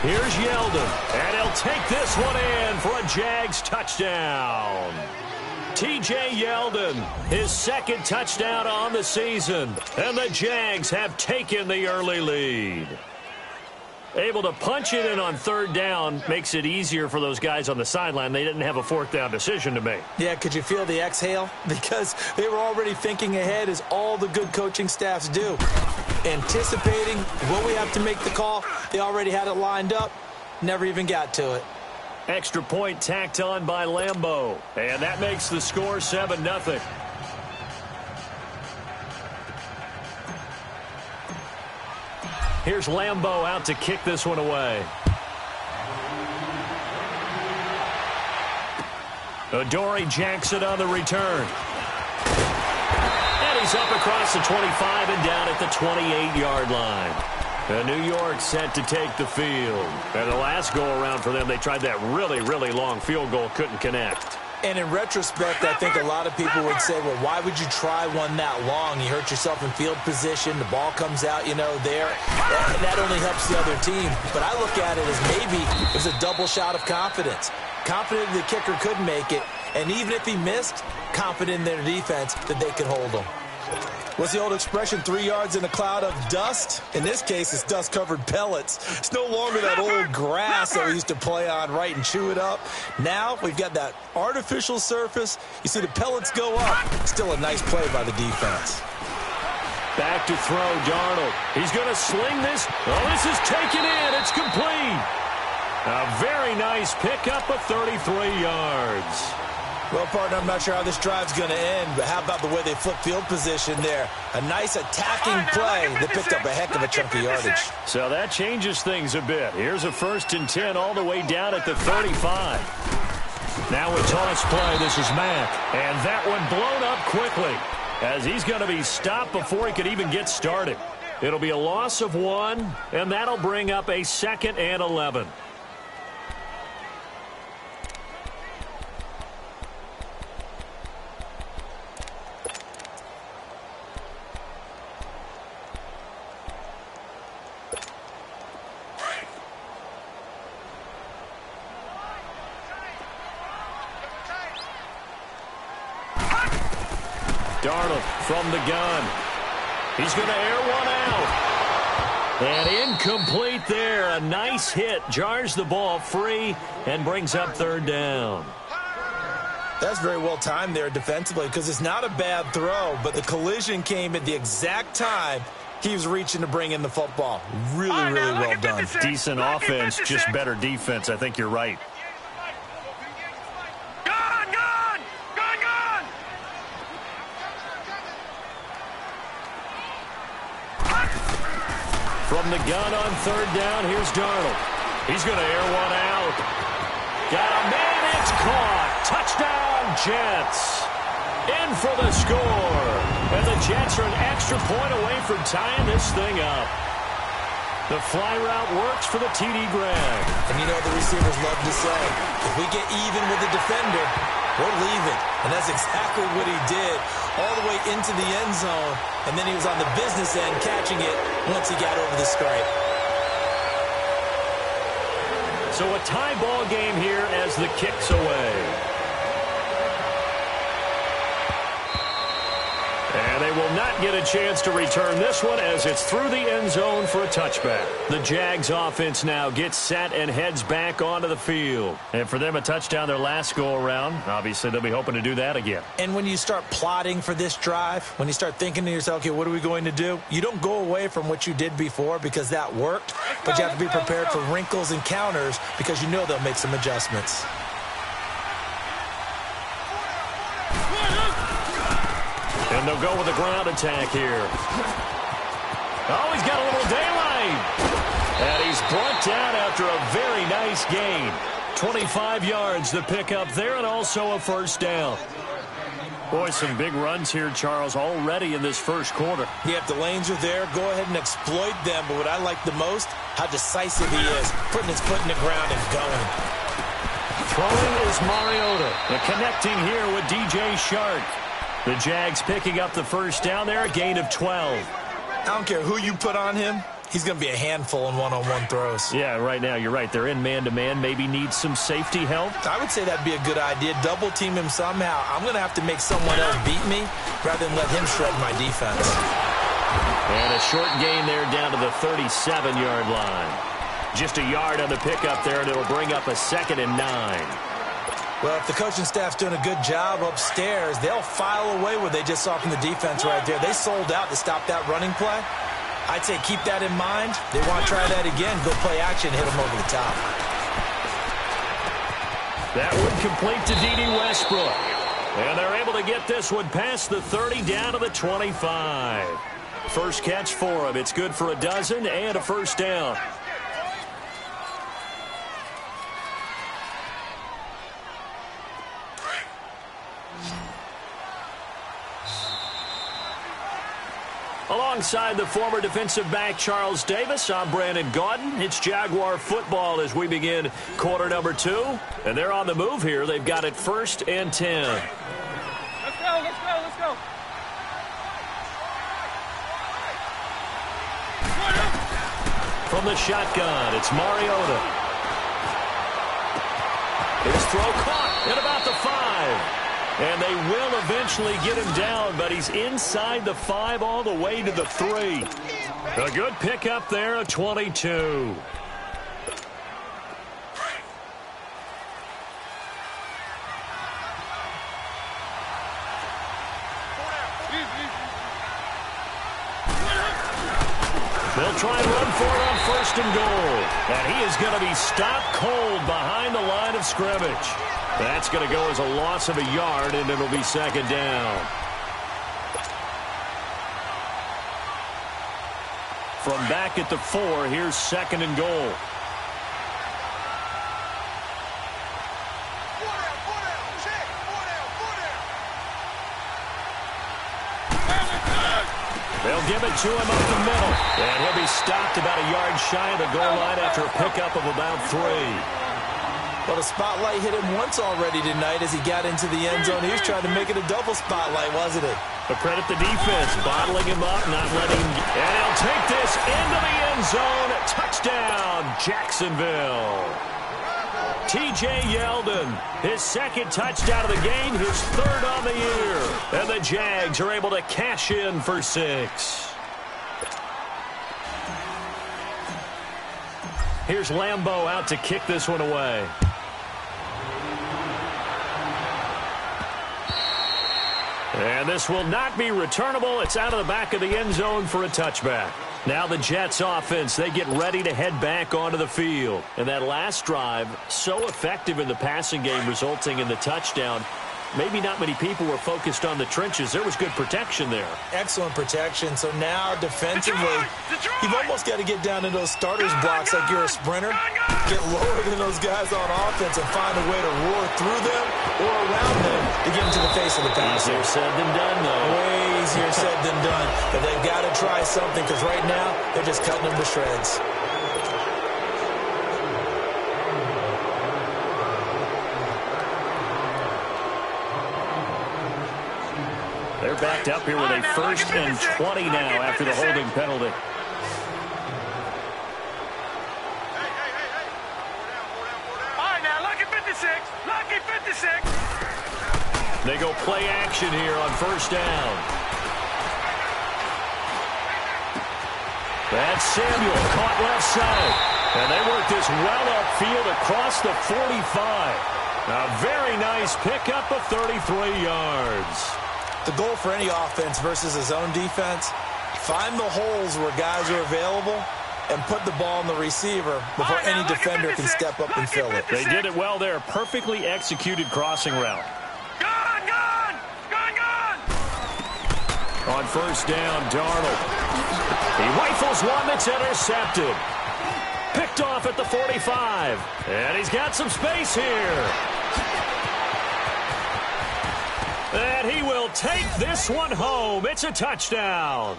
Here's Yeldon, and he'll take this one in for a Jags touchdown. T.J. Yeldon, his second touchdown on the season, and the Jags have taken the early lead. Able to punch it in on third down makes it easier for those guys on the sideline. They didn't have a fourth down decision to make. Yeah, could you feel the exhale? Because they were already thinking ahead, as all the good coaching staffs do. Anticipating, will we have to make the call? They already had it lined up, never even got to it. Extra point tacked on by Lambeau, and that makes the score 7-0. Here's Lambeau out to kick this one away. Adoree Jackson on the return. And he's up across the 25 and down at the 28-yard line. And New York set to take the field. And the last go-around for them, they tried that really, really long field goal, couldn't connect. And in retrospect, I think a lot of people would say, well, why would you try one that long? You hurt yourself in field position. The ball comes out, there. And that only helps the other team. But I look at it as maybe it was a double shot of confidence. Confident the kicker could make it. And even if he missed, confident in their defense that they could hold him. What's the old expression, 3 yards in a cloud of dust? In this case, it's dust-covered pellets. It's no longer that old grass that we used to play on, right, and chew it up. Now we've got that artificial surface. You see the pellets go up. Still a nice play by the defense. Back to throw, Darnold. He's going to sling this. Oh, this is taken in. It's complete. A very nice pickup of 33 yards. Well, partner, I'm not sure how this drive's going to end, but how about the way they flip field position there? A nice attacking play that picked up a heck of a chunk of yardage. So that changes things a bit. Here's a 1st and 10 all the way down at the 35. Now a toss play. This is Mack. And that one blown up quickly as he's going to be stopped before he could even get started. It'll be a loss of 1, and that'll bring up a 2nd and 11. Darnold from the gun. He's going to air one out. And incomplete there. A nice hit. Jars the ball free and brings up 3rd down. That's very well timed there defensively, because it's not a bad throw, but the collision came at the exact time he was reaching to bring in the football. Really, really well done. Decent offense, just better defense. I think you're right. From the gun on 3rd down, here's Darnold. He's going to air one out. Got a man, it's caught. Touchdown, Jets. In for the score. And the Jets are an extra point away from tying this thing up. The fly route works for the TD grab. And you know what the receivers love to say? If we get even with the defender, we're leaving. And that's exactly what he did, all the way into the end zone. And then he was on the business end catching it once he got over the stripe. So a tie ball game here as the kick's away. And they will not get a chance to return this one as it's through the end zone for a touchback. The Jags offense now gets set and heads back onto the field. And for them, a touchdown their last go-around. Obviously, they'll be hoping to do that again. And when you start plotting for this drive, when you start thinking to yourself, okay, what are we going to do? You don't go away from what you did before because that worked, but you have to be prepared for wrinkles and counters because you know they'll make some adjustments. And they'll go with a ground attack here. Oh, he's got a little daylight. And he's brought down after a very nice gain. 25 yards the pickup there, and also a 1st down. Boy, some big runs here, Charles, already in this first quarter. Yeah, if the lanes are there, go ahead and exploit them. But what I like the most, how decisive he is, putting his foot in the ground and going. Throwing is Mariota. And connecting here with DJ Shark. The Jags picking up the 1st down there, a gain of 12. I don't care who you put on him. He's going to be a handful in one-on-one throws. Yeah, right now, you're right. They're in man-to-man. Maybe needs some safety help. I would say that'd be a good idea. Double team him somehow. I'm going to have to make someone else beat me rather than let him shred my defense. And a short gain there down to the 37-yard line. Just a yard on the pickup there, and it'll bring up a 2nd and 9. Well, if the coaching staff's doing a good job upstairs, they'll file away what they just saw from the defense right there. They sold out to stop that running play. I'd say keep that in mind. They want to try that again. Go play action, hit them over the top. That would complete to D.D. Westbrook. And they're able to get this one past the 30 down to the 25. First catch for him. It's good for a dozen and a first down. Alongside the former defensive back Charles Davis, I'm Brandon Gaudin. It's Jaguar football as we begin quarter number 2. And they're on the move here. They've got it 1st and 10. Let's go, let's go, let's go. From the shotgun, it's Mariota. His throw caught at about the 5. And they will eventually get him down, but he's inside the 5 all the way to the 3. A good pickup there, a 22. They'll try and run for it on 1st and goal. And he is going to be stopped cold behind the line of scrimmage. That's going to go as a loss of a yard, and it'll be 2nd down. From back at the 4, here's 2nd and goal. They'll give it to him up the middle. And he'll be stopped about a yard shy of the goal line after a pickup of about 3. Well, the spotlight hit him once already tonight as he got into the end zone. He was trying to make it a double spotlight, wasn't it? But credit the defense, bottling him up, not letting him. And he'll take this into the end zone. Touchdown, Jacksonville. T.J. Yeldon, his 2nd touchdown of the game, his 3rd on the year. And the Jags are able to cash in for 6. Here's Lambeau out to kick this one away. And this will not be returnable. It's out of the back of the end zone for a touchback. Now the Jets offense, they get ready to head back onto the field. And that last drive, so effective in the passing game, resulting in the touchdown. Maybe not many people were focused on the trenches. There was good protection there. Excellent protection. So now defensively, you've almost got to get down in those starters blocks like you're a sprinter. Get lower than those guys on offense and find a way to roar through them or around them to get into the face of the passer. Easier said than done, though. Way easier said than done. But they've got to try something because right now they're just cutting them to shreds. They're backed up here with a 1st and 20 now after the holding penalty. All right, now, lucky 56. Lucky 56. They go play action here on 1st down. That's Samuel caught left side. And they work this well upfield across the 45. A very nice pickup of 33 yards. The goal for any offense versus his own defense, find the holes where guys are available and put the ball on the receiver before any defender can step up and fill it. They did it well there. Perfectly executed crossing route. Gone, gone, gone, gone. On 1st down, Darnold. He rifles one that's intercepted. Picked off at the 45. And he's got some space here. And he will take this one home. It's a touchdown.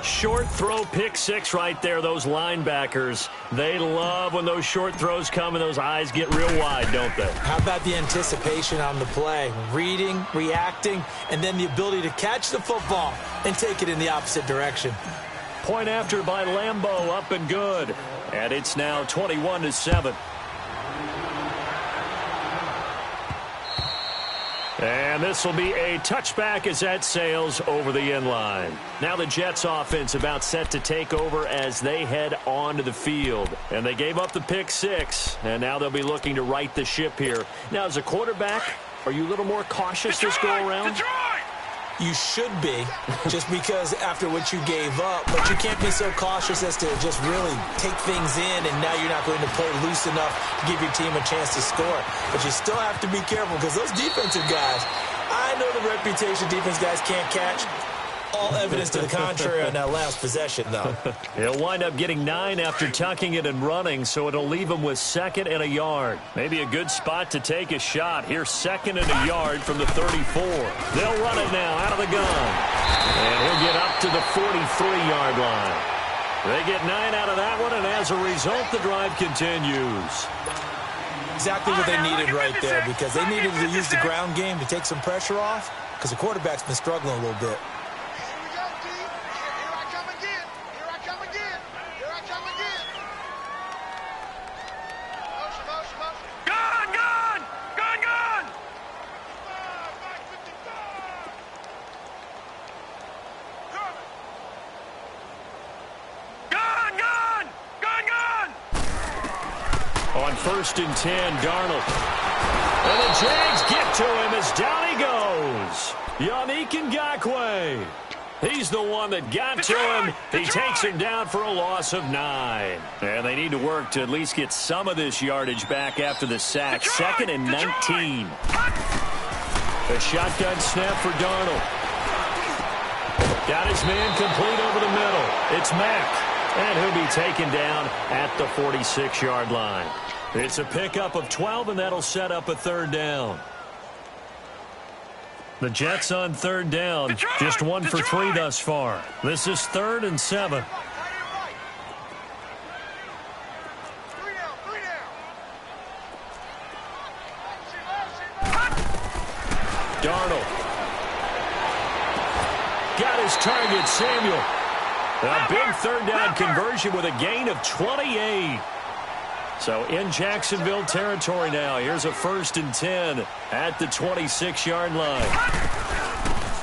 Short throw, pick 6 right there. Those linebackers, they love when those short throws come and those eyes get real wide, don't they? How about the anticipation on the play? Reading, reacting, and then the ability to catch the football and take it in the opposite direction. Point after by Lambeau, up and good. And it's now 21-7. And this will be a touchback as that sails over the end line. Now the Jets offense about set to take over as they head onto the field. And they gave up the pick 6, and now they'll be looking to right the ship here. Now as a quarterback, are you a little more cautious this go around? You should be, just because after what you gave up, but you can't be so cautious as to just really take things in, and now you're not going to play loose enough to give your team a chance to score. But you still have to be careful, because those defensive guys, I know the reputation defense guys can't catch. All evidence to the contrary on that last possession, though. He'll wind up getting 9 after tucking it and running, so it'll leave him with 2nd and a yard. Maybe a good spot to take a shot. Here's 2nd and a yard from the 34. They'll run it now out of the gun. And he'll get up to the 43-yard line. They get 9 out of that one, and as a result, the drive continues. Exactly what they needed right there, because they needed to use the ground game to take some pressure off, because the quarterback's been struggling a little bit. On 1st and 10, Darnold. And the Jags get to him as down he goes. Yannick Ngakoue. He's the one that got to him. He takes him down for a loss of 9. And they need to work to at least get some of this yardage back after the sack. 2nd and 19. A shotgun snap for Darnold. Got his man complete over the middle. It's Mack. And he'll be taken down at the 46-yard line. It's a pickup of 12, and that'll set up a 3rd down. The Jets on 3rd down, just 1 for 3 thus far. This is 3rd and 7. Darnold. Got his target, Samuel. A big 3rd down conversion with a gain of 28. So in Jacksonville territory now. Here's a 1st and 10 at the 26-yard line.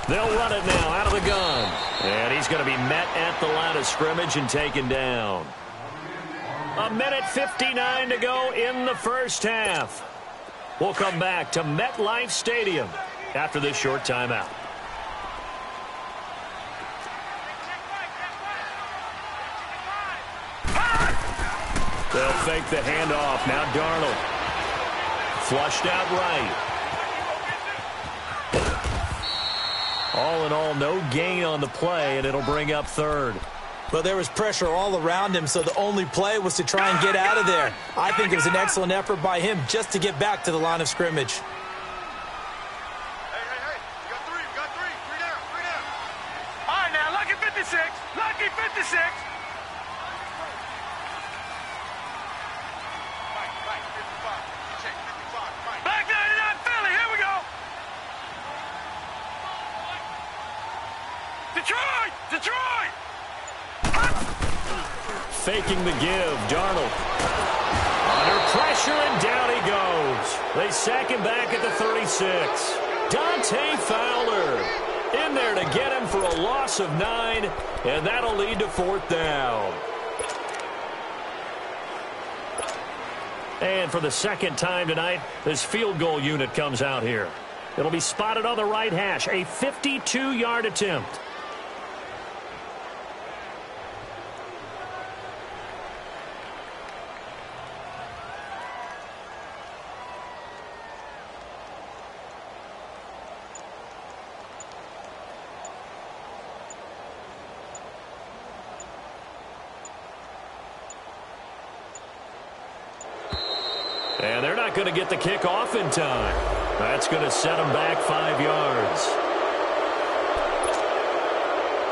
They'll run it now out of the gun. And he's going to be met at the line of scrimmage and taken down. 1:59 to go in the first half. We'll come back to MetLife Stadium after this short timeout. They'll fake the handoff. Now Darnold. Flushed out right. All in all, no gain on the play, and it'll bring up 3rd. Well, there was pressure all around him, so the only play was to try and get out of there. I think it was an excellent effort by him just to get back to the line of scrimmage. Hey. We got 3. Three down. All right, now, lucky 56. Lucky 56. Back 99 Philly, here we go. Detroit! Faking the give, Darnold. Under pressure, and down he goes. They sack him back at the 36. Dante Fowler in there to get him for a loss of 9, and that'll lead to 4th down. And for the 2nd time tonight, this field goal unit comes out here. It'll be spotted on the right hash, a 52-yard attempt. And they're not going to get the kick off in time. That's going to set them back 5 yards.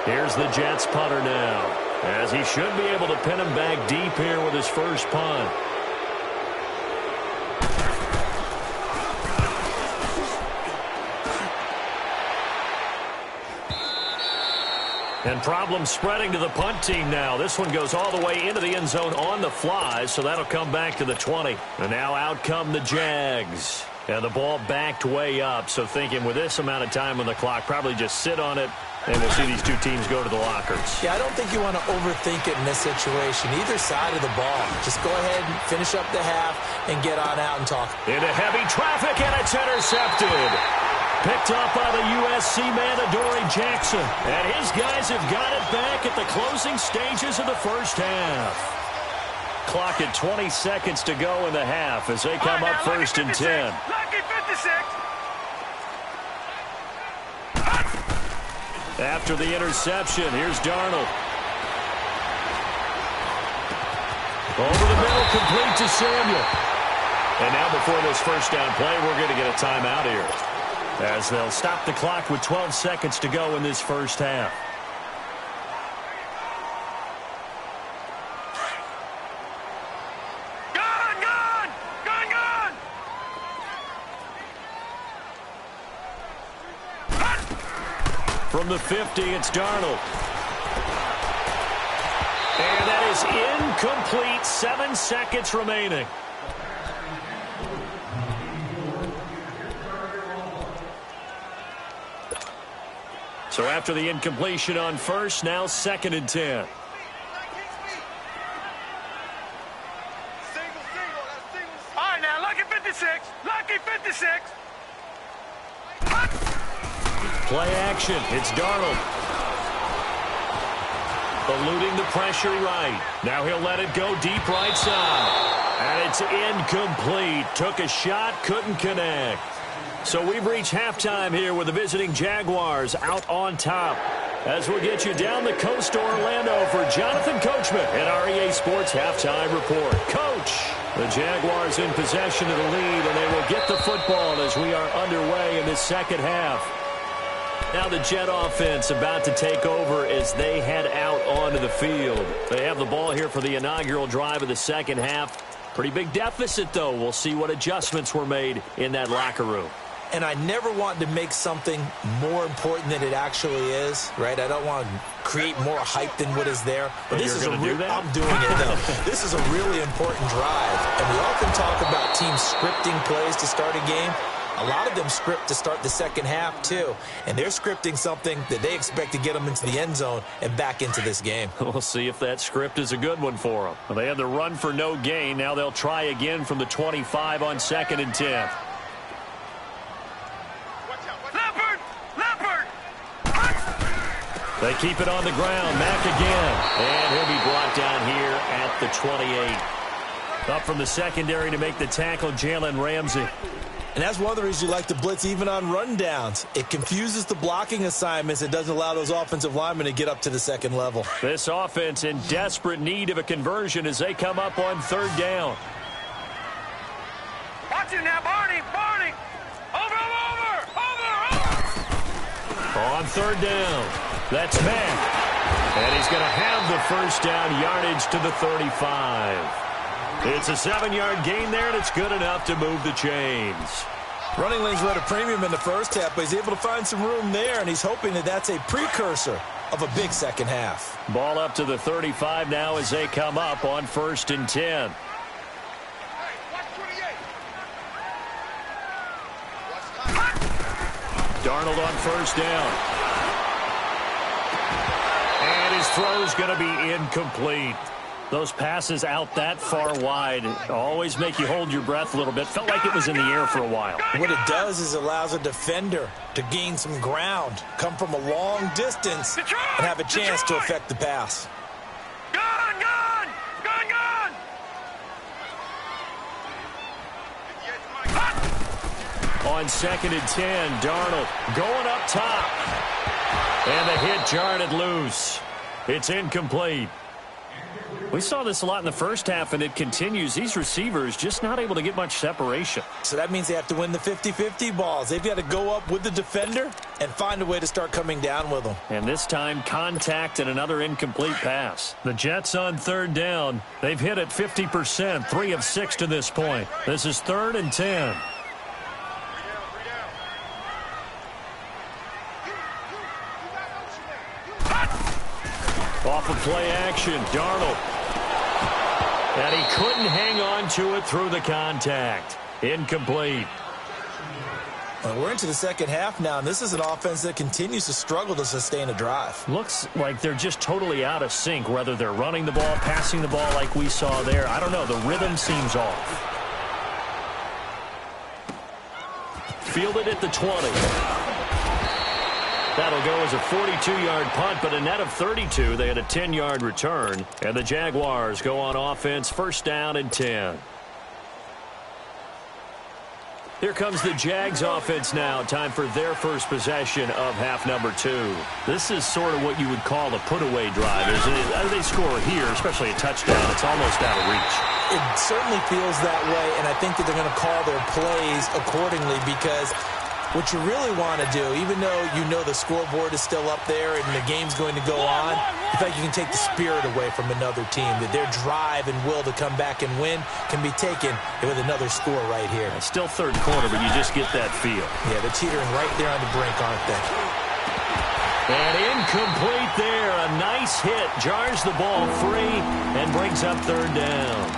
Here's the Jets punter now, as he should be able to pin him back deep here with his first punt. And problems spreading to the punt team now. This one goes all the way into the end zone on the fly, so that'll come back to the 20. And now out come the Jags. And the ball backed way up, so thinking with this amount of time on the clock, probably just sit on it, and we'll see these two teams go to the lockers. Yeah, I don't think you want to overthink it in this situation. Either side of the ball. Just go ahead and finish up the half and get on out and talk. Into heavy traffic, and it's intercepted. Picked up by the USC man, Adoree Jackson. And his guys have got it back at the closing stages of the first half. Clock at 20 seconds to go in the half as they come up first and 10. Lucky 56. After the interception, here's Darnold. Over the middle, complete to Samuel. And now before this first down play, we're going to get a timeout here, as they'll stop the clock with 12 seconds to go in this first half. From the 50, it's Darnold. And that is incomplete. 7 seconds remaining. So after the incompletion on first, now second and 10. All right, now, lucky 56. Lucky 56. Play action. It's Darnold. Eluding the pressure right. Now he'll let it go deep right side. And it's incomplete. Took a shot, couldn't connect. So we've reached halftime here with the visiting Jaguars out on top. As we'll get you down the coast to Orlando for Jonathan Coachman at our EA Sports Halftime Report. Coach, the Jaguars in possession of the lead, and they will get the football as we are underway in this second half. Now the Jet offense about to take over as they head out onto the field. They have the ball here for the inaugural drive of the second half. Pretty big deficit, though. We'll see what adjustments were made in that locker room. And I never want to make something more important than it actually is, right? I don't want to create more hype than what is there. But this is I'm doing it, though. This is a really important drive. And we often talk about teams scripting plays to start a game. A lot of them script to start the second half, too. And they're scripting something that they expect to get them into the end zone and back into this game. We'll see if that script is a good one for them. Well, they had the run for no gain. Now they'll try again from the 25 on second and 10. They keep it on the ground. Mack again. And he'll be brought down here at the 28. Up from the secondary to make the tackle, Jalen Ramsey. And that's one of the reasons you like to blitz even on rundowns. It confuses the blocking assignments. It doesn't allow those offensive linemen to get up to the second level. This offense in desperate need of a conversion as they come up on third down. Watch it now, Barney. Barney. Over. On third down, that's Mack. And he's going to have the first down yardage to the 35. It's a 7-yard gain there, and it's good enough to move the chains. Running lanes were at a premium in the first half, but he's able to find some room there, and he's hoping that that's a precursor of a big second half. Ball up to the 35 now as they come up on first and 10. Darnold on first down. And his throw's going to be incomplete. Those passes out that far wide always make you hold your breath a little bit. Felt like it was in the air for a while. What it does is allows a defender to gain some ground, come from a long distance, and have a chance to affect the pass. Gun! On second and 10, Darnold going up top. And the hit jarred loose. It's incomplete. We saw this a lot in the first half, and it continues. These receivers just not able to get much separation. So that means they have to win the 50-50 balls. They've got to go up with the defender and find a way to start coming down with them. And this time, contact and another incomplete pass. The Jets on third down. They've hit it 50%, 3 of 6 to this point. This is third and 10. play action. Darnold. And he couldn't hang on to it through the contact. Incomplete. Well, we're into the second half now, and this is an offense that continues to struggle to sustain a drive. Looks like they're just totally out of sync, whether they're running the ball, passing the ball like we saw there. I don't know. The rhythm seems off. Fielded at the 20. That'll go as a 42-yard punt, but a net of 32. They had a 10-yard return, and the Jaguars go on offense, first down and 10. Here comes the Jags offense now. Time for their first possession of half number 2. This is sort of what you would call a put-away drive, isn't it? As they score here, especially a touchdown, it's almost out of reach. It certainly feels that way, and I think that they're going to call their plays accordingly, because what you really want to do, even though you know the scoreboard is still up there and the game's going to go on, in fact, you can take the spirit away from another team, that their drive and will to come back and win can be taken with another score right here. It's still third quarter, but you just get that feel. Yeah, they're teetering right there on the brink, aren't they? And incomplete there. A nice hit. Jars the ball free and brings up third down.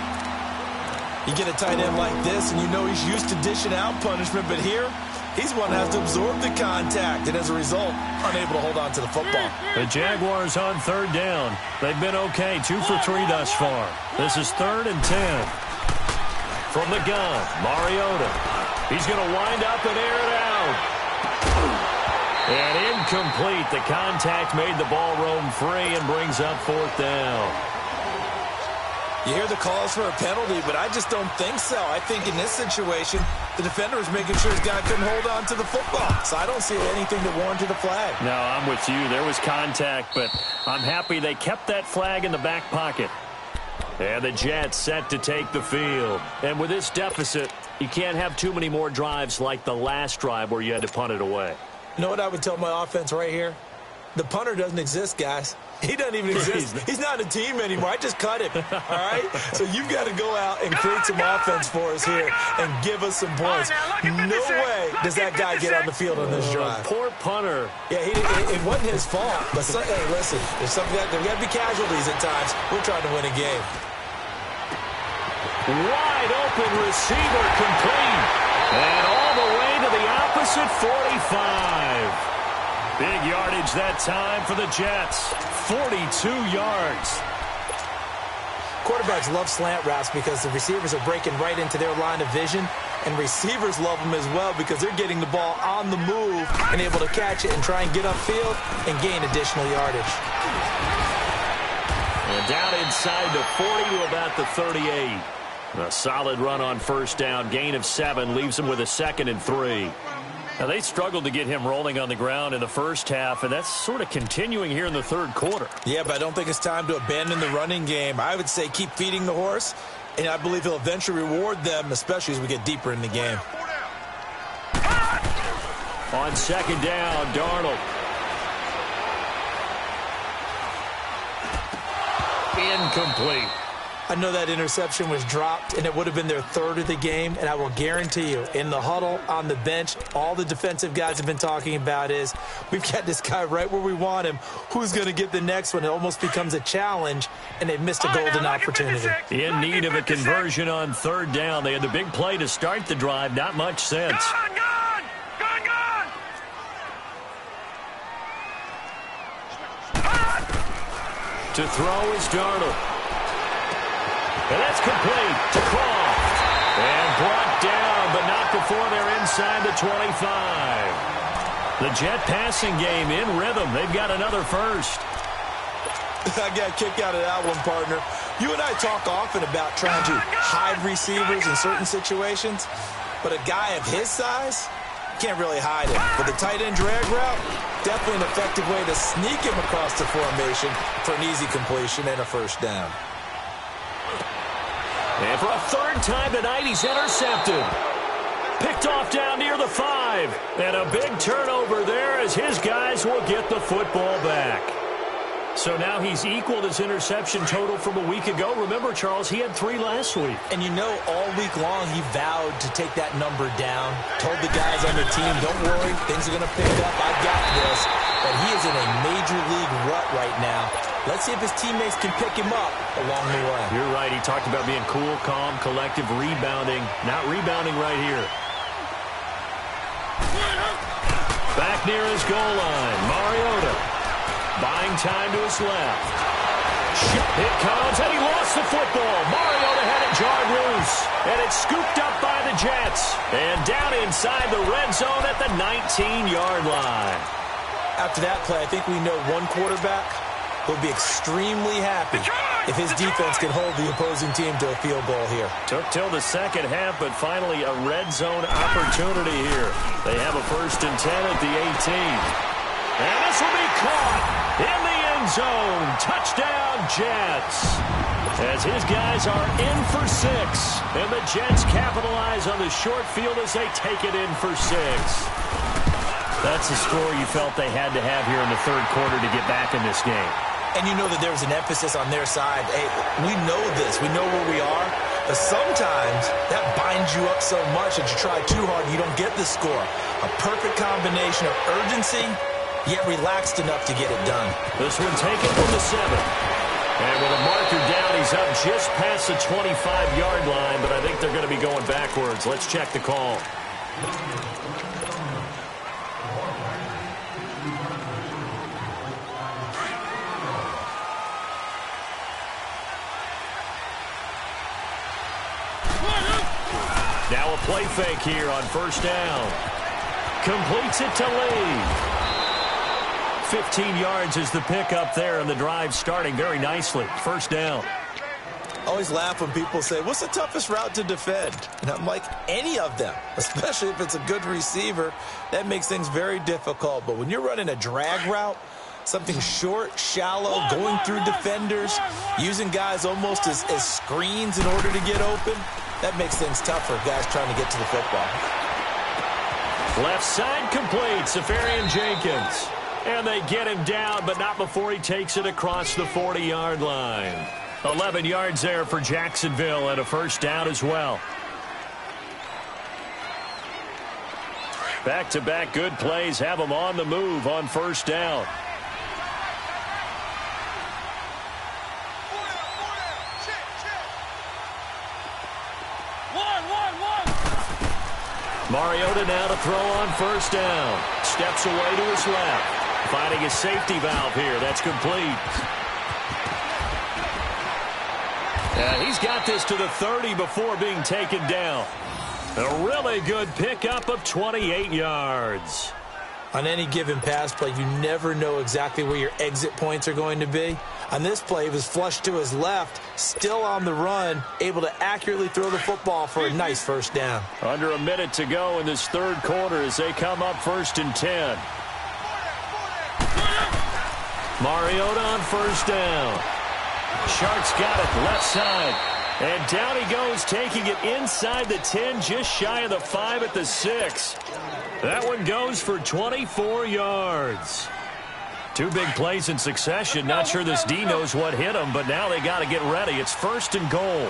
You get a tight end like this, and you know he's used to dishing out punishment, but here, he's one that has to absorb the contact, and as a result, unable to hold on to the football. The Jaguars on third down. They've been okay, 2 for 3 thus far. This is 3rd and 10. From the gun, Mariota. He's going to wind up and air it out. And incomplete. The contact made the ball roam free and brings up 4th down. You hear the calls for a penalty, but I just don't think so. I think in this situation, the defender was making sure his guy couldn't hold on to the football. So I don't see anything that warranted a flag. No, I'm with you. There was contact, but I'm happy they kept that flag in the back pocket. And the Jets set to take the field. And with this deficit, you can't have too many more drives like the last drive where you had to punt it away. You know what I would tell my offense right here? The punter doesn't exist, guys. He doesn't even exist. He's not a team anymore. I just cut him, all right? So you've got to go out and create some offense for us here and give us some points. No way does that guy get on the field on this drive. Poor punter. Yeah, it wasn't his fault. But, hey, listen, there's got to be casualties at times. We're trying to win a game. Wide open receiver complete. And all the way to the opposite 45. Big yardage that time for the Jets. 42 yards. Quarterbacks love slant routes because the receivers are breaking right into their line of vision, and receivers love them as well because they're getting the ball on the move and able to catch it and try and get upfield and gain additional yardage. And down inside the 40 to about the 38. A solid run on first down. Gain of 7 leaves him with a 2nd and 3. Now, they struggled to get him rolling on the ground in the first half, and that's sort of continuing here in the third quarter. Yeah, but I don't think it's time to abandon the running game. I would say keep feeding the horse, and I believe he'll eventually reward them, especially as we get deeper in the game. On second down, Darnold. Incomplete. I know that interception was dropped, and it would have been their 3rd of the game, and I will guarantee you, in the huddle, on the bench, all the defensive guys have been talking about is, we've got this guy right where we want him. Who's going to get the next one? It almost becomes a challenge, and they've missed a golden opportunity. In need of a conversion on third down. They had the big play to start the drive. Not much sense. Gone! To throw is Darnold. And that's complete to Croft. And brought down, but not before they're inside the 25. The Jet passing game in rhythm. They've got another first. I got a kick out of that one, partner. You and I talk often about trying to hide receivers in certain situations, but a guy of his size can't really hide him. But the tight end drag route, definitely an effective way to sneak him across the formation for an easy completion and a first down. And for a 3rd time tonight, he's intercepted. Picked off down near the 5. And a big turnover there as his guys will get the football back. So now he's equaled his interception total from a week ago. Remember, Charles, he had 3 last week. And you know, all week long, he vowed to take that number down. Told the guys on the team, don't worry, things are going to pick up. I've got this. but he is in a major league rut right now. Let's see if his teammates can pick him up along the way. You're right. He talked about being cool, calm, collective, rebounding. Not rebounding right here. Back near his goal line, Mariota. Buying time to his left. It comes, and he lost the football. Mariota had it jarred loose, and it's scooped up by the Jets. And down inside the red zone at the 19-yard line. After that play, I think we know one quarterback will be extremely happy if his defense can hold the opposing team to a field goal here. Took till the second half, but finally a red zone opportunity here. They have a 1st and 10 at the 18. And this will be caught in the end zone. Touchdown, Jets. As his guys are in for 6. And the Jets capitalize on the short field as they take it in for 6. That's the score you felt they had to have here in the third quarter to get back in this game. And you know that there was an emphasis on their side. Hey, we know this. We know where we are. But sometimes that binds you up so much that you try too hard and you don't get the score. A perfect combination of urgency, yet relaxed enough to get it done. This one taken from the 7. And with a marker down, he's up just past the 25-yard line, but I think they're going to be going backwards. Let's check the call. Now a play fake here on 1st down. Completes it to Lee. 15 yards is the pickup there, and the drive starting very nicely. 1st down. I always laugh when people say, what's the toughest route to defend? And I'm like, any of them, especially if it's a good receiver. That makes things very difficult. But when you're running a drag route, something short, shallow, going through defenders, using guys almost as screens in order to get open, that makes things tough for guys trying to get to the football. Left side complete, Safarian Jenkins. And they get him down, but not before he takes it across the 40-yard line. 11 yards there for Jacksonville and a 1st down as well. Back-to-back good plays have them on the move on 1st down. Mariota now to throw on 1st down. Steps away to his left. Finding his safety valve here. That's complete. He's got this to the 30 before being taken down. A really good pickup of 28 yards. On any given pass play, you never know exactly where your exit points are going to be. On this play, he was flushed to his left, still on the run, able to accurately throw the football for a nice 1st down. Under a minute to go in this third quarter as they come up 1st and 10. Mariota on 1st down. Sharks got it left side. And down he goes, taking it inside the 10, just shy of the 5 at the 6. That one goes for 24 yards. 2 big plays in succession. Not sure this D knows what hit him, but now they got to get ready. It's 1st and goal.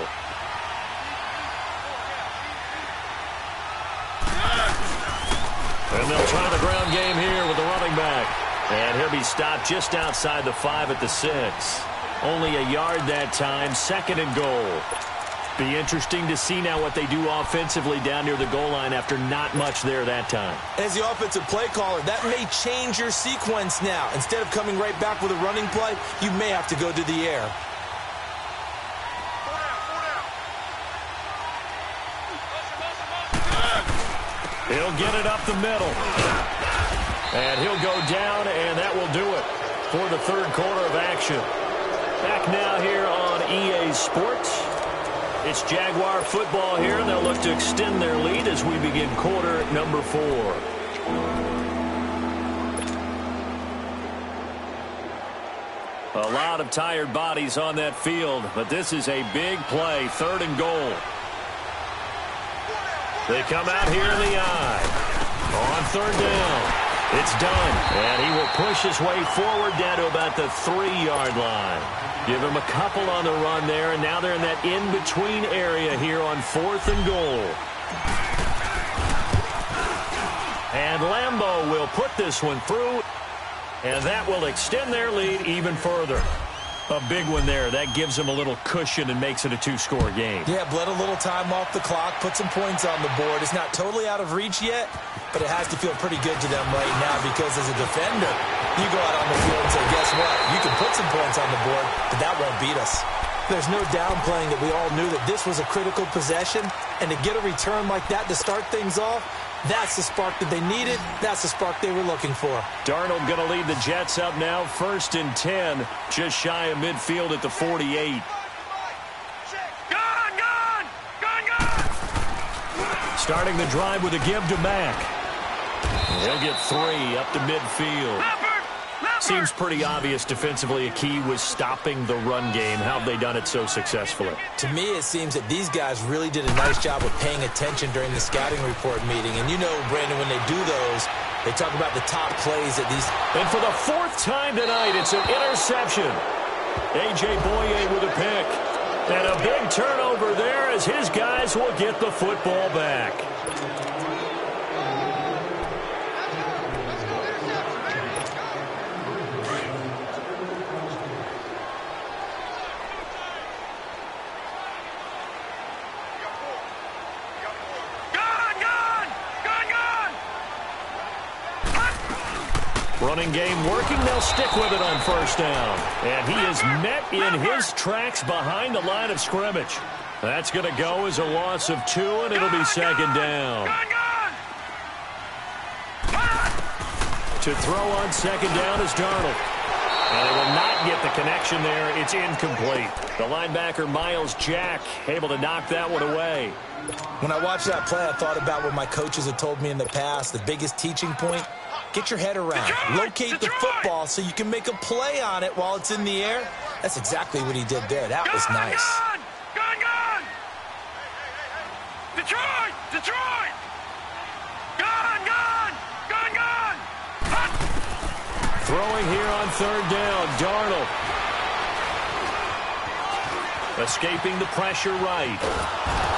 And they'll try the ground game here with the running back. And he'll be stopped just outside the 5 at the 6. Only a yard that time, 2nd and goal. Be interesting to see now what they do offensively down near the goal line after not much there that time. As the offensive play caller, that may change your sequence now. Instead of coming right back with a running play, you may have to go to the air. He'll get it up the middle. And he'll go down, and that will do it for the third quarter of action. Back now here on EA Sports. It's Jaguar football here, and they'll look to extend their lead as we begin quarter number 4. A lot of tired bodies on that field, but this is a big play, 3rd and goal. They come out here in the eye. On 3rd down. It's done, and he will push his way forward down to about the 3-yard line. Give him a couple on the run there, and now they're in that in-between area here on 4th and goal. And Lambeau will put this one through. And that will extend their lead even further. A big one there. That gives them a little cushion and makes it a 2-score game. Yeah, bled a little time off the clock, put some points on the board. It's not totally out of reach yet, but it has to feel pretty good to them right now because as a defender, you go out on the field and say, guess what? You can put some points on the board, but that won't beat us. There's no downplaying that we all knew that this was a critical possession, and to get a return like that to start things off, that's the spark that they needed. That's the spark they were looking for. Darnold going to lead the Jets up now, 1st and 10, just shy of midfield at the 48. Starting the drive with a give to Mack. He'll get 3 up to midfield. Seems pretty obvious defensively a key was stopping the run game. How have they done it so successfully? To me, it seems that these guys really did a nice job of paying attention during the scouting report meeting. And you know, Brandon, when they do those, they talk about the top plays at these. And for the 4th time tonight, it's an interception. A.J. Boye with a pick. And a big turnover there as his guys will get the football back. Running game working. They'll stick with it on 1st down. And he is met in his tracks behind the line of scrimmage. That's going to go as a loss of 2, and it'll be 2nd down. To throw on 2nd down is Darnold. And they will not get the connection there. It's incomplete. The linebacker, Miles Jack, able to knock that one away. When I watched that play, I thought about what my coaches had told me in the past. The biggest teaching point, get your head around. Locate the football so you can make a play on it while it's in the air. That's exactly what he did there. That was nice. Detroit! Detroit! Throwing here on 3rd down, Darnold. Escaping the pressure right.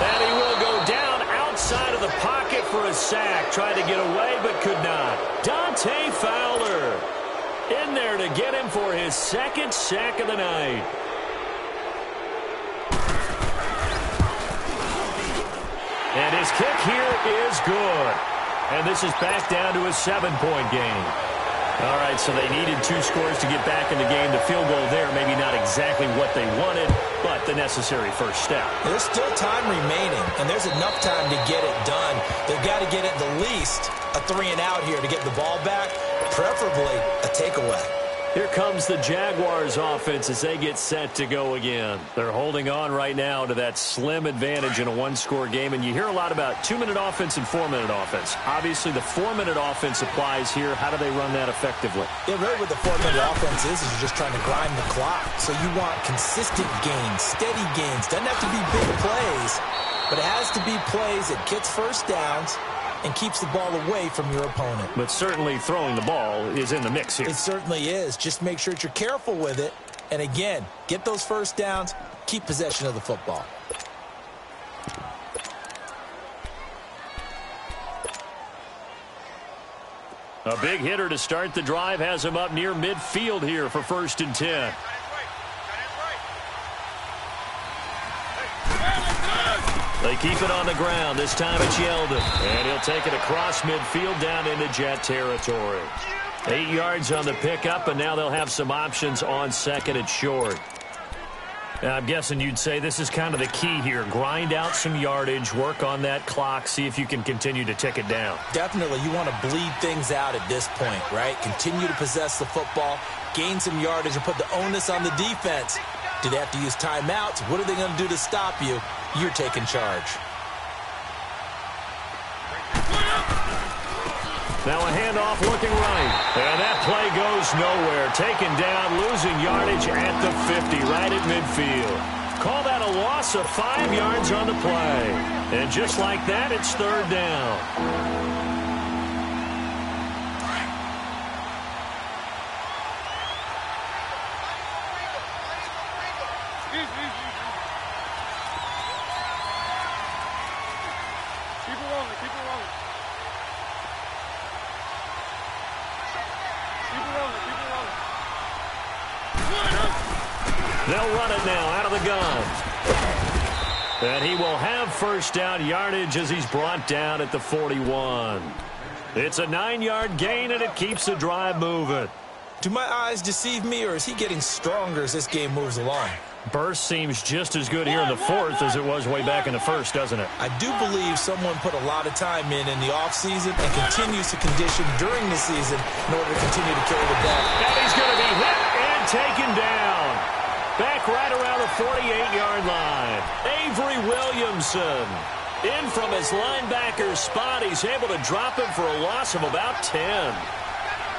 And he will go down outside of the pocket for a sack. Tried to get away, but could not. Dante Fowler in there to get him for his 2nd sack of the night. And his kick here is good. And this is back down to a 7-point game. All right, so they needed 2 scores to get back in the game. The field goal there, maybe not exactly what they wanted, but the necessary first step. There's still time remaining, and there's enough time to get it done. They've got to get at the least a 3-and-out here to get the ball back, preferably a takeaway. Here comes the Jaguars offense as they get set to go again. They're holding on right now to that slim advantage in a 1-score game, and you hear a lot about 2-minute offense and 4-minute offense. Obviously, the 4-minute offense applies here. How do they run that effectively? Yeah, really what the 4-minute offense is you're just trying to grind the clock. So you want consistent gains, steady gains. Doesn't have to be big plays, but it has to be plays that gets first downs and keeps the ball away from your opponent. But certainly throwing the ball is in the mix here. It certainly is. Just make sure that you're careful with it. And again, get those first downs, keep possession of the football. A big hitter to start the drive has him up near midfield here for 1st and 10. They keep it on the ground. This time it's Yeldon. And he'll take it across midfield down into Jet territory. 8 yards on the pickup, and now they'll have some options on 2nd and short. Now, I'm guessing you'd say this is kind of the key here. Grind out some yardage, work on that clock, see if you can continue to tick it down. Definitely. You want to bleed things out at this point, right? Continue to possess the football, gain some yardage, and put the onus on the defense. Do they have to use timeouts? What are they going to do to stop you? You're taking charge. Now a handoff looking right. And that play goes nowhere. Taken down, losing yardage at the 50, right at midfield. Call that a loss of 5 yards on the play. And just like that, it's 3rd down. Keep it rolling. They'll run it now out of the gun. And he will have first down yardage as he's brought down at the 41. It's a 9-yard gain, and it keeps the drive moving. Do my eyes deceive me, or is he getting stronger as this game moves along? Burst seems just as good here in the fourth as it was way back in the first, doesn't it? I do believe someone put a lot of time in the offseason and continues to condition during the season in order to continue to carry the ball. And he's going to be hit and taken down. Back right around the 48-yard line. Avery Williamson in from his linebacker spot. He's able to drop him for a loss of about 10.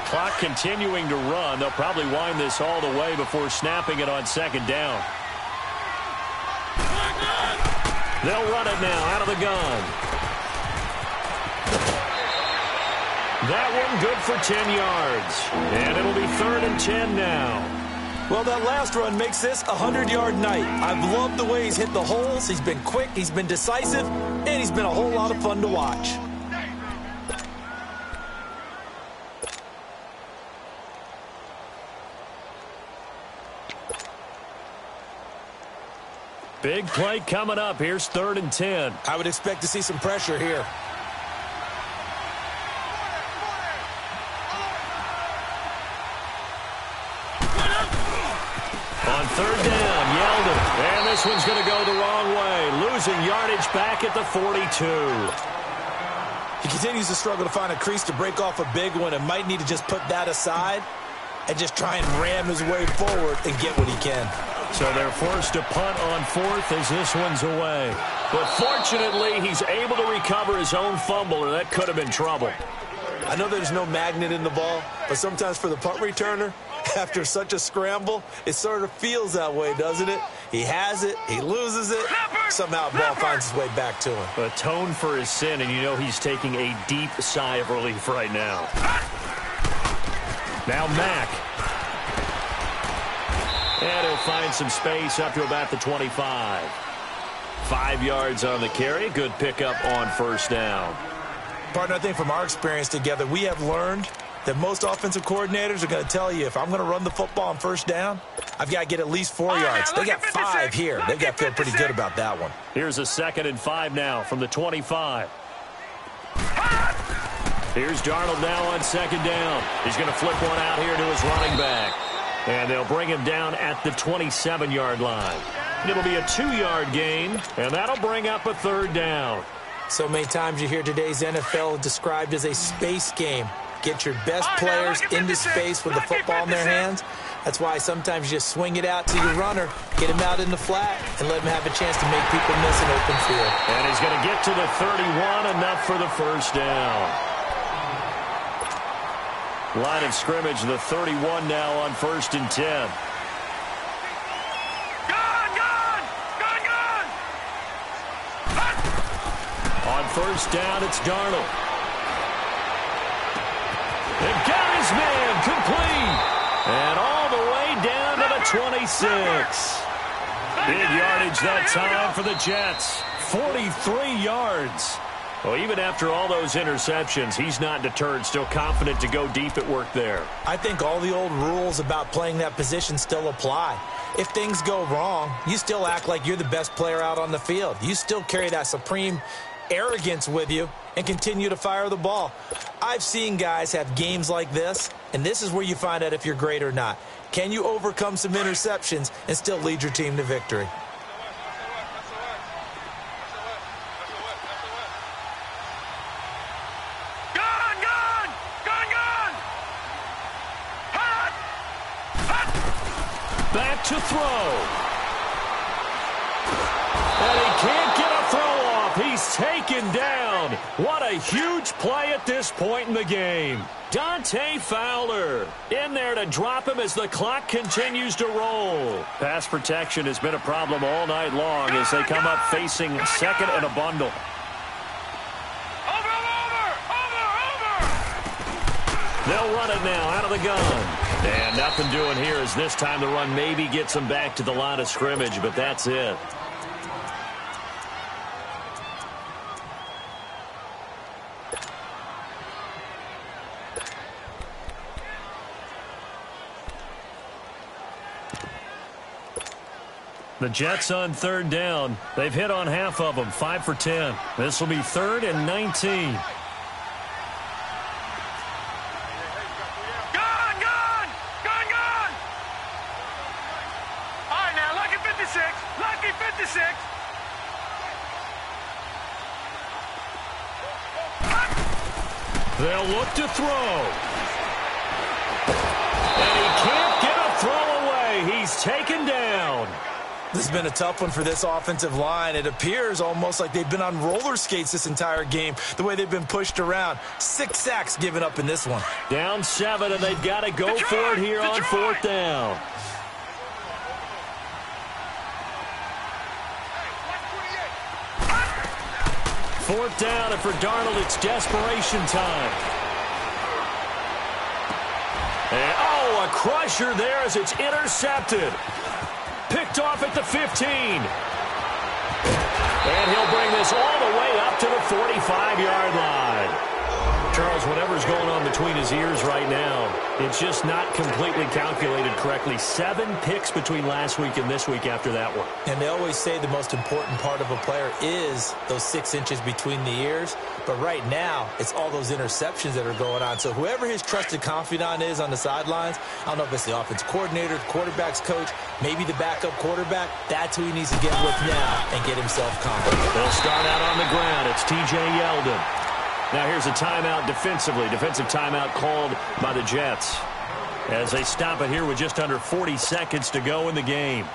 Clock continuing to run. They'll probably wind this all the way before snapping it on second down. They'll run it now out of the gun. That one good for 10 yards. And it'll be 3rd and 10 now. Well, that last run makes this a 100-yard night. I've loved the way he's hit the holes. He's been quick, he's been decisive, and he's been a whole lot of fun to watch. Big play coming up. Here's 3rd and 10. I would expect to see some pressure here. On 3rd down, Yeldon. And this one's going to go the wrong way. Losing yardage back at the 42. He continues to struggle to find a crease to break off a big one and might need to just put that aside and just try and ram his way forward and get what he can. So they're forced to punt on 4th as this one's away. But fortunately, he's able to recover his own fumble, or that could have been trouble. I know there's no magnet in the ball, but sometimes for the punt returner, after such a scramble, it sort of feels that way, doesn't it? He has it, he loses it, somehow the ball finds its way back to him. Atone for his sin, and you know he's taking a deep sigh of relief right now. Now Mack. And he'll find some space up to about the 25. 5 yards on the carry. Good pickup on 1st down. Partner, I think from our experience together, we have learned that most offensive coordinators are going to tell you, if I'm going to run the football on 1st down, I've got to get at least 4 yards. They got 5 here. They've got to feel pretty good about that one. Here's a 2nd and 5 now from the 25. Here's Darnold now on 2nd down. He's going to flip one out here to his running back. And they'll bring him down at the 27-yard line. It'll be a 2-yard gain, and that'll bring up a 3rd down. So many times you hear today's NFL described as a space game. Get your best players into space with the football in their hands. That's why sometimes you just swing it out to your runner, get him out in the flat, and let him have a chance to make people miss an open field. And he's going to get to the 31, enough for the 1st down. Line of scrimmage, the 31 now on 1st and 10. On 1st down, it's Darnold. And got his man complete. And all the way down to the 26. Big yardage that time for the Jets. 43 yards. Well, even after all those interceptions, he's not deterred, still confident to go deep at work there. I think all the old rules about playing that position still apply. If things go wrong, you still act like you're the best player out on the field. You still carry that supreme arrogance with you and continue to fire the ball. I've seen guys have games like this, and this is where you find out if you're great or not. Can you overcome some interceptions and still lead your team to victory? Back to throw. And he can't get a throw off. He's taken down. What a huge play at this point in the game. Dante Fowler in there to drop him as the clock continues to roll. Pass protection has been a problem all night long as they come up facing 2nd and a bundle. They'll run it now out of the gun. And nothing doing here as this time the run maybe gets them back to the line of scrimmage, but that's it. The Jets on third down. They've hit on half of them, 5 for 10. This will be 3rd and 19. They'll look to throw. And he can't get a throw away. He's taken down. This has been a tough one for this offensive line. It appears almost like they've been on roller skates this entire game, the way they've been pushed around. 6 sacks given up in this one. Down 7, and they've got to go for it here on 4th down. Fourth down, and for Darnold, it's desperation time. And, a crusher there as it's intercepted. Picked off at the 15. And he'll bring this all the way up to the 45-yard line. Charles, whatever's going on between his ears right now, it's just not completely calculated correctly. 7 picks between last week and this week after that one. And they always say the most important part of a player is those 6 inches between the ears. But right now, it's all those interceptions that are going on. So whoever his trusted confidant is on the sidelines, I don't know if it's the offense coordinator, the quarterback's coach, maybe the backup quarterback, that's who he needs to get with now and get himself confident. They'll start out on the ground. It's TJ Yeldon. Now here's a timeout defensively. Defensive timeout called by the Jets as they stop it here with just under 40 seconds to go in the game.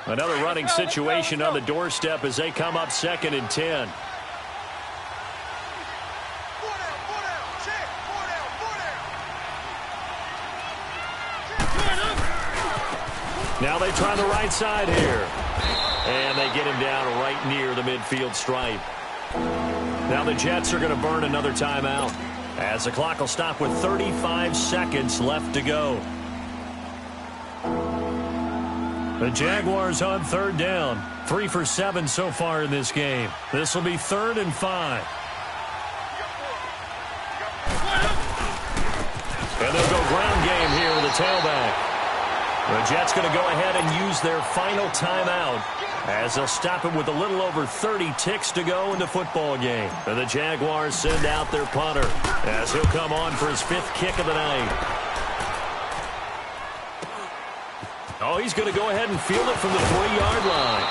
Another running situation on the doorstep as they come up 2nd and 10. Now they try the right side here. And they get him down right near the midfield stripe. Now the Jets are going to burn another timeout as the clock will stop with 35 seconds left to go. The Jaguars on 3rd down. 3 for 7 so far in this game. This will be 3rd and 5. And they'll go ground game here with the tailback. The Jets going to go ahead and use their final timeout as they'll stop it with a little over 30 ticks to go in the football game. And the Jaguars send out their punter as he'll come on for his 5th kick of the night. Oh, he's going to go ahead and field it from the 3-yard line.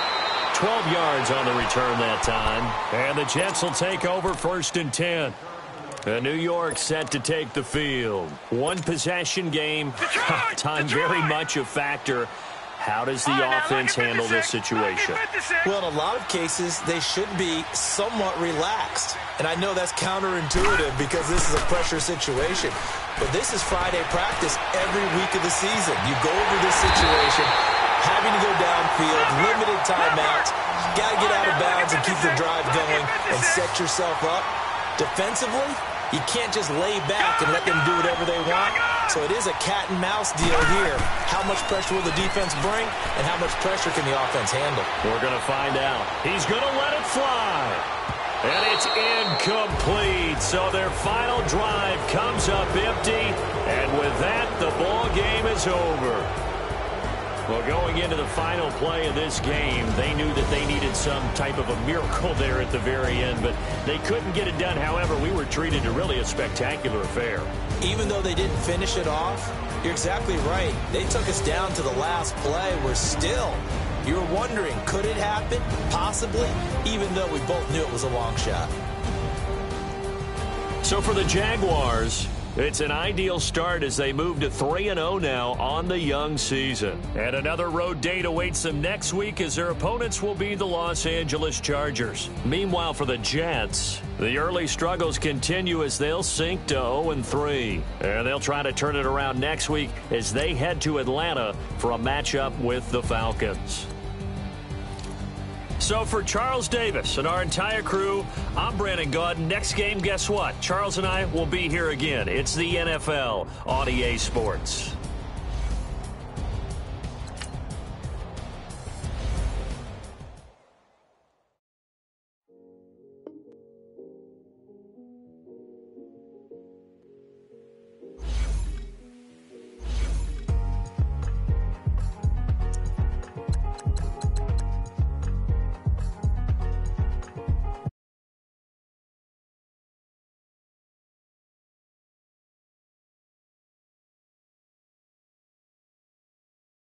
12 yards on the return that time. And the Jets will take over 1st and 10. New York set to take the field. 1 possession game. Time very much a factor. How does the offense handle this situation? Well, in a lot of cases, they should be somewhat relaxed. And I know that's counterintuitive because this is a pressure situation. But this is Friday practice every week of the season. You go over this situation, having to go downfield, limited timeouts. You got to get out of bounds and keep the drive going and set yourself up. Defensively, you can't just lay back and let them do whatever they want. So it is a cat and mouse deal here. How much pressure will the defense bring and how much pressure can the offense handle? We're going to find out. He's going to let it fly. And it's incomplete. So their final drive comes up empty. And with that, the ball game is over. Well, going into the final play of this game, they knew that they needed some type of a miracle there at the very end, but they couldn't get it done. However, we were treated to really a spectacular affair. Even though they didn't finish it off, you're exactly right. They took us down to the last play. We're still, you were wondering, could it happen? Possibly, even though we both knew it was a long shot. So for the Jaguars, it's an ideal start as they move to 3-0 now on the young season. And another road date awaits them next week as their opponents will be the Los Angeles Chargers. Meanwhile, for the Jets, the early struggles continue as they'll sink to 0-3. And they'll try to turn it around next week as they head to Atlanta for a matchup with the Falcons. So for Charles Davis and our entire crew, I'm Brandon Gaudin. Next game, guess what? Charles and I will be here again. It's the NFL on EA Sports.